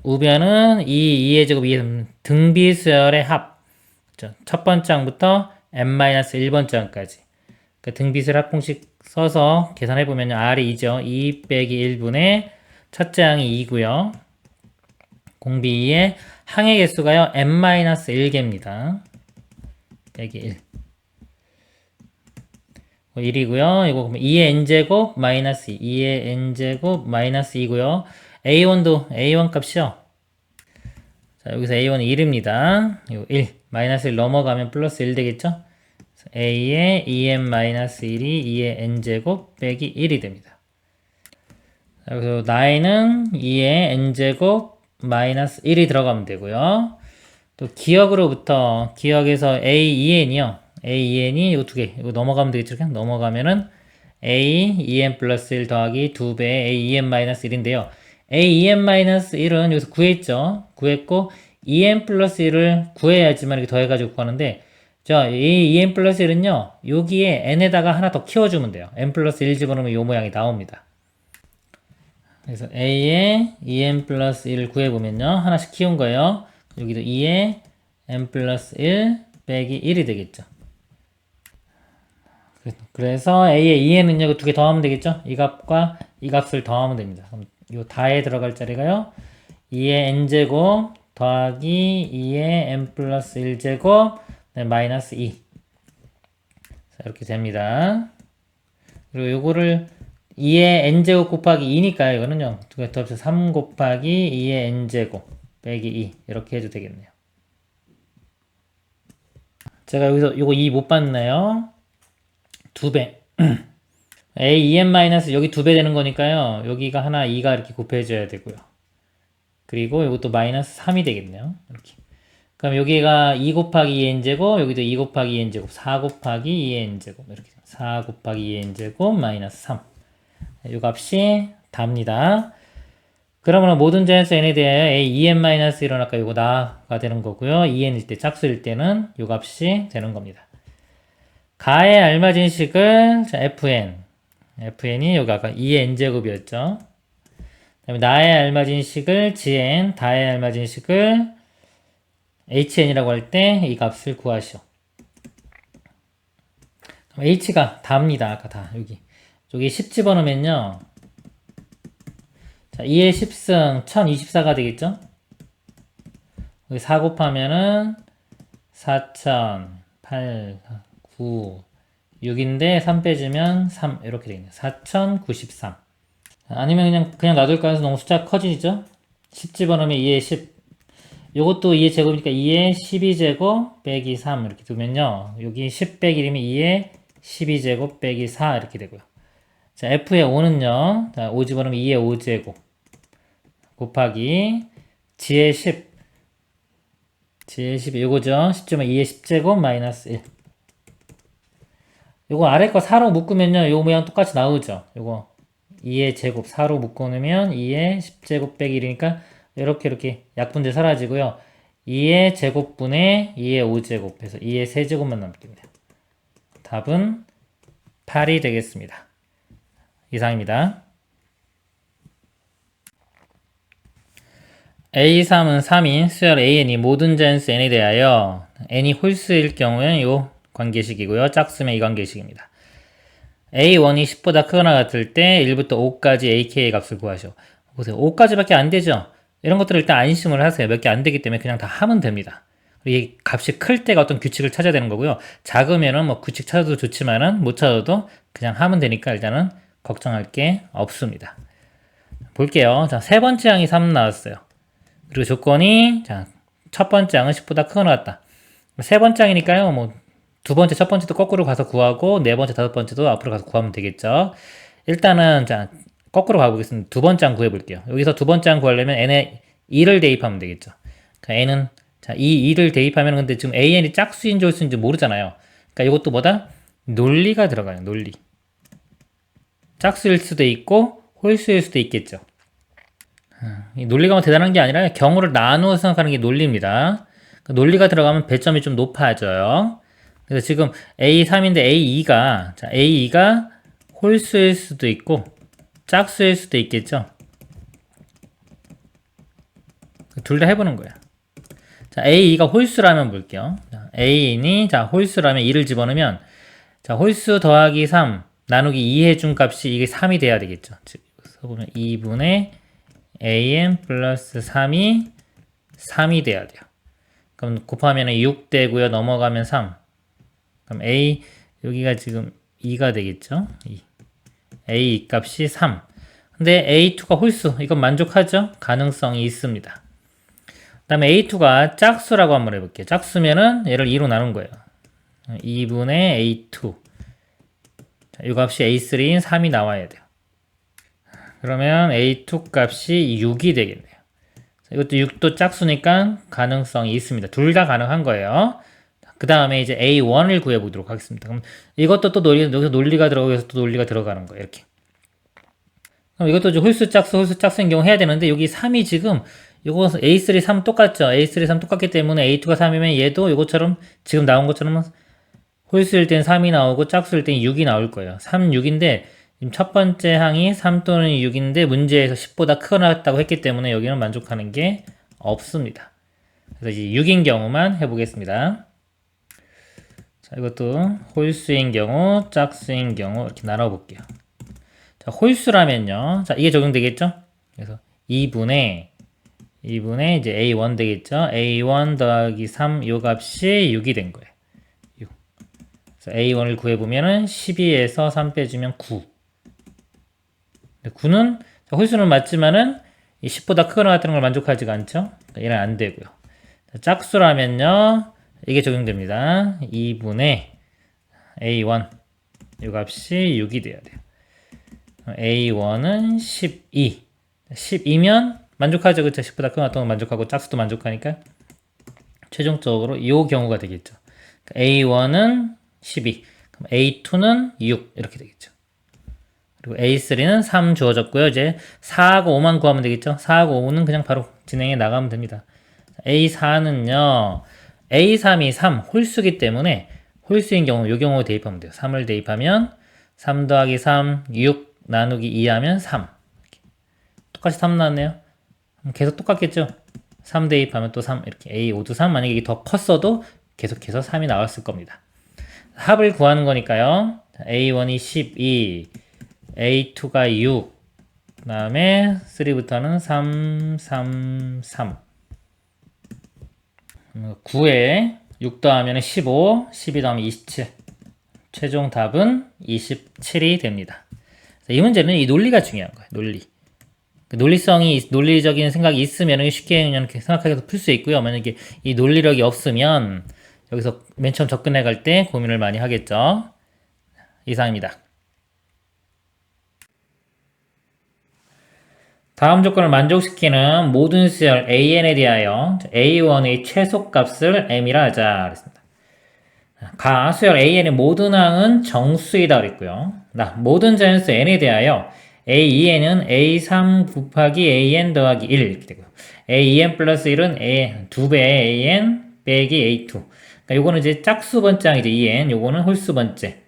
우변은 2의 제곱 2의 등비수열의 합. 첫 번째 항부터 n-1번째 항까지. 그 등비수열 합공식 써서 계산해보면 R이 2죠. 2 빼기 1분의 첫째 항이 2고요. 공비 2의 항의 개수가요. n-1개입니다. 빼기 1. 1이고요. 이거 보면 2의 n제곱 마이너스 2, 2의 n제곱 마이너스 2고요. A1도 A1 값이요. 자, 여기서 A1은 1입니다. 이거 1. 마이너스 1 넘어가면 플러스 1 되겠죠? A의 2n-1이 2의 n제곱 빼기 1이 됩니다. 자, 그래서 나에는 2의 n제곱 마이너스 1이 들어가면 되고요. 또 기억으로부터 기억에서 A2n이요. A2n이 이 두 개. 이거 넘어가면 되겠죠? 그냥 넘어가면은 A 2n 플러스 1 더하기 2배 A 2n 마이너스 1인데요. A 2n 마이너스 1은 여기서 구했죠. 구했고 2n 플러스 1을 구해야지만 이렇게 더해가지고 구하는데 자, A 2n 플러스 1은요. 여기에 n에다가 하나 더 키워주면 돼요. n 플러스 1 집어넣으면 이 모양이 나옵니다. 그래서 A에 2n 플러스 1을 구해보면요. 하나씩 키운 거예요. 여기도 2에 n 플러스 1 빼기 1이 되겠죠. 그래서 A의 2n은요, 두 개 더하면 되겠죠? 이 값과 이 값을 더하면 됩니다. 그럼 요 다에 들어갈 자리가요, 2의 n제곱 더하기 2의 n 플러스 1제곱 마이너스 2. 자, 이렇게 됩니다. 그리고 요거를 2의 n제곱 곱하기 2니까 이거는요, 두 개 더해서 3 곱하기 2의 n제곱 빼기 2. 이렇게 해도 되겠네요. 제가 여기서 요거 2 못 봤나요? 2배. A 2n 마이너스 여기 2배 되는 거니까요. 여기가 하나 2가 이렇게 곱해져야 되고요. 그리고 이것도 마이너스 3이 되겠네요. 이렇게. 그럼 여기가 2 곱하기 2n제곱, 여기도 2 곱하기 2n제곱, 4 곱하기 2n제곱, 이렇게. 4 곱하기 2n제곱, 마이너스 3. 이 값이 답니다. 그러면 모든 자연수 n에 대하여 a 2n-1은 아까 이거 나가 되는 거고요. 2n일 때, 짝수일 때는 이 값이 되는 겁니다. 가에 알맞은 식을, 자, fn이 여기 아까 2의 n제곱이었죠. 그 다음에 나에 알맞은 식을 gn, 다에 알맞은 식을 hn이라고 할 때 이 값을 구하시오. h가 다입니다. 아까 다 여기 10 집어넣으면요. 자, 2의 10승 1024가 되겠죠? 여기 4 곱하면은 4000, 8, 9, 6인데 3 빼주면 3 이렇게 되겠네요. 4093. 아니면 그냥 놔둘까 해서 너무 숫자가 커지죠? 10 집어넣으면 2의 10. 요것도 2의 제곱이니까 2의 12제곱 빼기 3 이렇게 두면요. 여기 10 빼기 1이면 2의 12제곱 빼기 4 이렇게 되고요. 자, f의 5는요. 자, 5 집어넣으면 2의 5제곱 곱하기 g의 10. 제12 요거죠. 10.2의 10제곱 마이너스 1. 요거 아래 거 4로 묶으면요. 요 모양 똑같이 나오죠. 요거 2의 제곱 4로 묶어놓으면 2의 10제곱 빼기 1이니까 이렇게 약분제 사라지고요. 2의 제곱분의 2의 5제곱 해서 2의 세제곱만 남깁니다. 답은 8이 되겠습니다. 이상입니다. A3은 3인 수열 AN이 모든 자연수 N에 대하여 N이 홀수일 경우에는 요 관계식이고요. 짝수면 이 관계식입니다. A1이 10보다 크거나 같을 때 1부터 5까지 AK의 값을 구하시오. 보세요. 5까지밖에 안 되죠? 이런 것들을 일단 안심을 하세요. 몇 개 안 되기 때문에 그냥 다 하면 됩니다. 이 값이 클 때가 어떤 규칙을 찾아야 되는 거고요. 작으면은 뭐 규칙 찾아도 좋지만은 못 찾아도 그냥 하면 되니까 일단은 걱정할 게 없습니다. 볼게요. 자, 세 번째 항이 3 나왔어요. 그리고 조건이 자, 첫 번째 항은 10보다 크거나 같다. 세 번째 항이니까요. 뭐 두 번째, 첫 번째도 거꾸로 가서 구하고 네 번째, 다섯 번째도 앞으로 가서 구하면 되겠죠. 일단은 자, 거꾸로 가보겠습니다. 두 번째 항 구해볼게요. 여기서 두 번째 항 구하려면 n에 2를 대입하면 되겠죠. 그러니까 n은 자, 이 2를 대입하면 근데 지금 an이 짝수인지 홀수인지 모르잖아요. 그러니까 이것도 뭐다? 논리가 들어가요. 논리. 짝수일 수도 있고 홀수일 수도 있겠죠. 이 논리가 뭐 대단한 게 아니라 경우를 나누어 생각하는 게 논리입니다. 그 논리가 들어가면 배점이 좀 높아져요. 그래서 지금 A3인데 A2가 자, A2가 홀수일 수도 있고 짝수일 수도 있겠죠. 둘 다 해보는 거야. 자, A2가 홀수라면 볼게요. 자, A인이 자 홀수라면 2를 집어넣으면 자 홀수 더하기 3 나누기 2 해준 값이 이게 3이 돼야 되겠죠. 즉 여기서 보면 2분의 AN 플러스 3이 돼야 돼요. 그럼 곱하면 6 되고요. 넘어가면 3. 그럼 A 여기가 지금 2가 되겠죠. 2. A 값이 3. 근데 A2가 홀수. 이건 만족하죠? 가능성이 있습니다. 그 다음에 A2가 짝수라고 한번 해볼게요. 짝수면은 얘를 2로 나눈 거예요. 2분의 A2. 자, 이 값이 A3인 3이 나와야 돼요. 그러면 A2 값이 6이 되겠네요. 이것도 6도 짝수니까 가능성이 있습니다. 둘 다 가능한 거예요. 그 다음에 이제 A1을 구해보도록 하겠습니다. 그럼 이것도 또 여기서 논리가 들어가고 여기서 또 논리가 들어가는 거예요. 이렇게. 그럼 이것도 이제 홀수 짝수인 경우 해야 되는데 여기 3이 지금 이거 A3, 3 똑같죠? A3, 3 똑같기 때문에 A2가 3이면 얘도 이것처럼 지금 나온 것처럼 홀수일 땐 3이 나오고 짝수일 땐 6이 나올 거예요. 3, 6인데 지금 첫 번째 항이 3 또는 6인데 문제에서 10보다 크거나 같다고 했기 때문에 여기는 만족하는 게 없습니다. 그래서 이제 6인 경우만 해보겠습니다. 자, 이것도 홀수인 경우, 짝수인 경우 이렇게 나눠볼게요. 자, 홀수라면요. 자, 이게 적용되겠죠? 그래서 2분의 이제 A1 되겠죠? A1 더하기 3, 요 값이 6이 된 거예요. 6. 그래서 A1을 구해보면은 12에서 3 빼주면 9. 9는 홀수는 맞지만은 10보다 크거나 같은 걸 만족하지가 않죠? 그러니까 얘는 안 되고요. 자, 짝수라면요. 이게 적용됩니다. 2분의 A1 이 값이 6이 돼야 돼요. A1은 12 12면 만족하죠. 그쵸? 10보다 큰 어떤 건 만족하고 짝수도 만족하니까 최종적으로 이 경우가 되겠죠. A1은 12 그럼 A2는 6 이렇게 되겠죠. 그리고 A3는 3 주어졌고요. 이제 4하고 5만 구하면 되겠죠. 4하고 5는 그냥 바로 진행해 나가면 됩니다. A4는요. A3이 3 홀수기 때문에 홀수인 경우 이 경우 대입하면 돼요. 3을 대입하면 3 더하기 3 6 나누기 2 하면 3 이렇게. 똑같이 3 나왔네요. 계속 똑같겠죠. 3 대입하면 또 3 이렇게 A5도 3 만약에 이게 더 컸어도 계속해서 3이 나왔을 겁니다. 합을 구하는 거니까요. A1이 12 A2가 6 그 다음에 3부터는 3 3 3 9에 6 더하면 15, 12 더하면 27. 최종 답은 27이 됩니다. 이 문제는 이 논리가 중요한 거예요. 논리. 논리적인 생각이 있으면 쉽게 그냥 생각하게 풀 수 있고요. 만약에 이 논리력이 없으면 여기서 맨 처음 접근해 갈 때 고민을 많이 하겠죠. 이상입니다. 다음 조건을 만족시키는 모든 수열 an에 대하여 a1의 최소값을 m이라 하자 그랬습니다. 가 수열 an의 모든 항은 정수이다 그랬고요. 모든 자연수 n에 대하여 a2n은 a3 곱하기 an 더하기 1 이렇게 되고요. a2n 플러스 1은 2배의 an 빼기 a2. 그러니까 요거는 이제 짝수 번째 항이죠. 2n. 요거는 홀수 번째.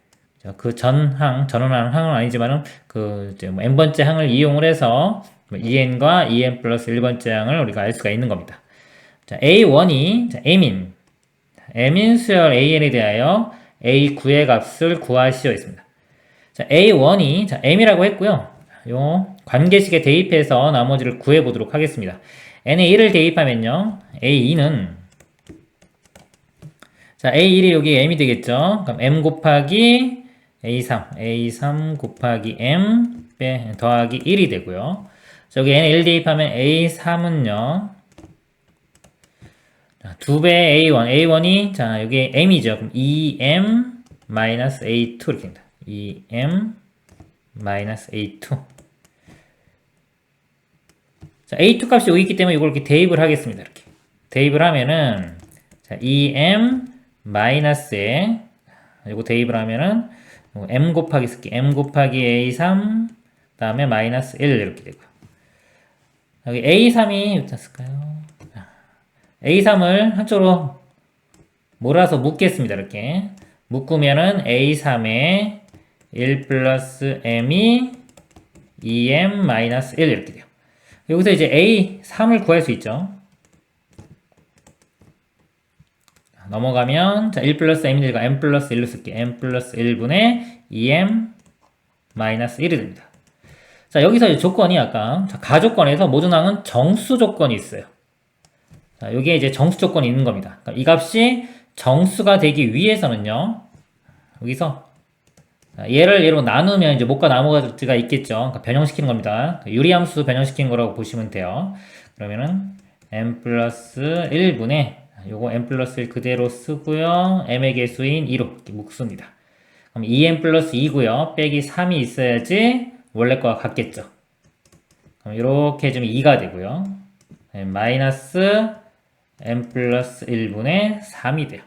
그 전항, 전원하는 항은 아니지만은 그 뭐 n번째 항을 이용을 해서 2n과 2n 플러스 1번째 항을 우리가 알 수가 있는 겁니다. 자, a1이 m인 수열 an에 대하여 a9의 값을 구하시오 있습니다. 자, a1이 m이라고 했고요. 요 관계식에 대입해서 나머지를 구해 보도록 하겠습니다. n에 1을 대입하면요. a2는 자, a1이 여기 m이 되겠죠. 그럼 m 곱하기 a3 곱하기 m 더하기 1이 되고요. 여기 n에 1 대입하면 a3은요. 2배의 a1이 자, 여기 m이죠. 그럼 2m 마이너스 a2 이렇게 됩니다. 2m 마이너스 a2. 자, a2 값이 여기 있기 때문에 이걸 이렇게 대입을 하겠습니다. 이렇게. 대입을 하면은 자, 2m 마이너스에 이거 대입을 하면은 m 곱하기 쓸게. m 곱하기 a3 다음에 마이너스 1 이렇게 되고요. 여기 a3이 어떻게 쓸까요? a3을 한쪽으로 몰아서 묶겠습니다. 이렇게 묶으면은 a3에 1 플러스 m이 2m 마이너스 1 이렇게 돼요. 여기서 이제 a3을 구할 수 있죠. 넘어가면 자, 1 플러스 m이 되니까 m 플러스 1로 쓸게. m 플러스 1분의 2m 마이너스 1이 됩니다. 자, 여기서 조건이 아까 가조건에서 모든 항은 정수 조건이 있어요. 자, 여기에 이제 정수 조건이 있는 겁니다. 그러니까 이 값이 정수가 되기 위해서는요. 여기서 얘를 얘로 나누면 이제 못과 나머지가 있겠죠. 그러니까 변형시키는 겁니다. 유리함수 변형시키는 거라고 보시면 돼요. 그러면은 m 플러스 1분의 요거 m 플러스 1 그대로 쓰고요. m의 개수인 2로 이렇게 묶습니다. 그럼 2m 플러스 2고요. 빼기 3이 있어야지 원래 거와 같겠죠. 그럼 이렇게 해주면 2가 되고요. 마이너스 m 플러스 1분의 3이 돼요.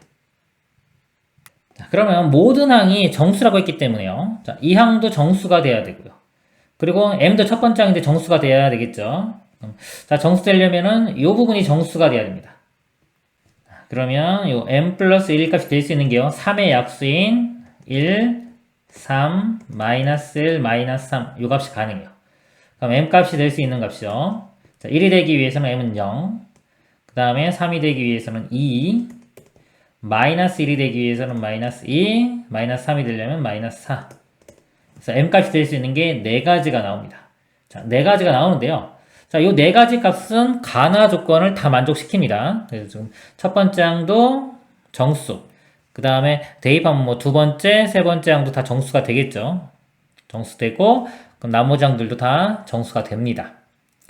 자, 그러면 모든 항이 정수라고 했기 때문에요. 자, 이 항도 정수가 돼야 되고요. 그리고 m도 첫 번째 항인데 정수가 돼야 되겠죠. 자, 정수 되려면은 이 부분이 정수가 돼야 됩니다. 그러면 요 m 플러스 1 값이 될 수 있는 게요. 3의 약수인 1, 3, 마이너스 1, 마이너스 3. 요 값이 가능해요. 그럼 m 값이 될 수 있는 값이요. 자, 1이 되기 위해서는 m은 0. 그 다음에 3이 되기 위해서는 2. 마이너스 1이 되기 위해서는 마이너스 2. 마이너스 3이 되려면 마이너스 4. 그래서 m 값이 될 수 있는 게 4가지가 나옵니다. 자, 4가지가 나오는데요. 자, 요 4가지 값은 간화 조건을 다 만족시킵니다. 그래서 지금 첫 번째 항도 정수. 그 다음에 대입하면 뭐 두 번째, 세 번째 항도 다 정수가 되겠죠. 정수되고, 그럼 나머지 항들도 다 정수가 됩니다.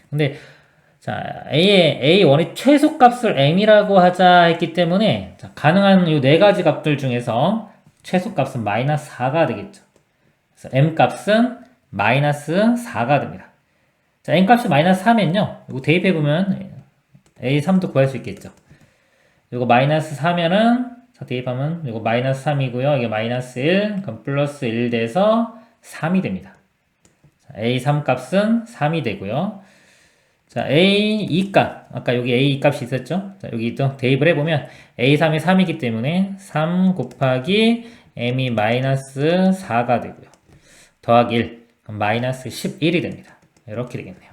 근데, 자, A1의 최소값을 m이라고 하자 했기 때문에, 자, 가능한 요 4가지 값들 중에서 최소값은 마이너스 4가 되겠죠. 그래서 m 값은 마이너스 4가 됩니다. 자, n값이 마이너스 4면요. 이거 대입해보면 a3도 구할 수 있겠죠. 이거 마이너스 4면은, 자, 대입하면 이거 마이너스 3이고요. 이게 마이너스 1, 그럼 플러스 1 돼서 3이 됩니다. 자, a3 값은 3이 되고요. 자, a2 값, 아까 여기 a2 값이 있었죠? 자, 여기 또 대입을 해보면 a3이 3이기 때문에 3 곱하기 m이 마이너스 4가 되고요. 더하기 1, 그럼 마이너스 11이 됩니다. 이렇게 되겠네요.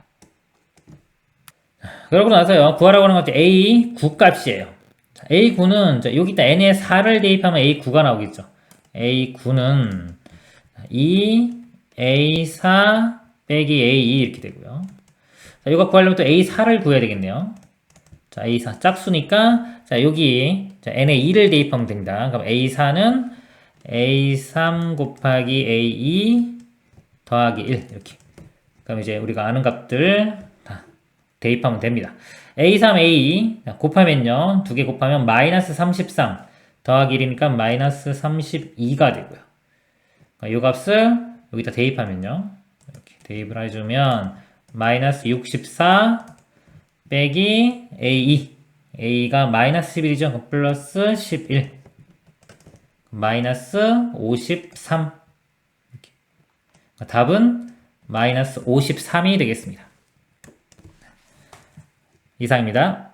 그러고 나서요, 구하라고 하는 것이 A9 값이에요. 자, A9는, 여기다 N에 4를 대입하면 A9가 나오겠죠. A9는 2, A4 빼기 A2 이렇게 되고요. 자, 이거 구하려면 또 A4를 구해야 되겠네요. 자, A4 짝수니까, 자, 여기, 자, N에 2를 대입하면 됩니다. 그럼 A4는 A3 곱하기 A2 더하기 1 이렇게. 그럼 이제 우리가 아는 값들 다 대입하면 됩니다. A3, A2 곱하면요. 2개 곱하면 마이너스 33 더하기 1이니까 마이너스 32가 되고요. 이 값을 여기다 대입하면요. 이렇게 대입을 해주면 마이너스 64 빼기 A2. A가 마이너스 11이죠. 그럼 플러스 11. 마이너스 53. 이렇게. 답은 마이너스 53이 되겠습니다. 이상입니다.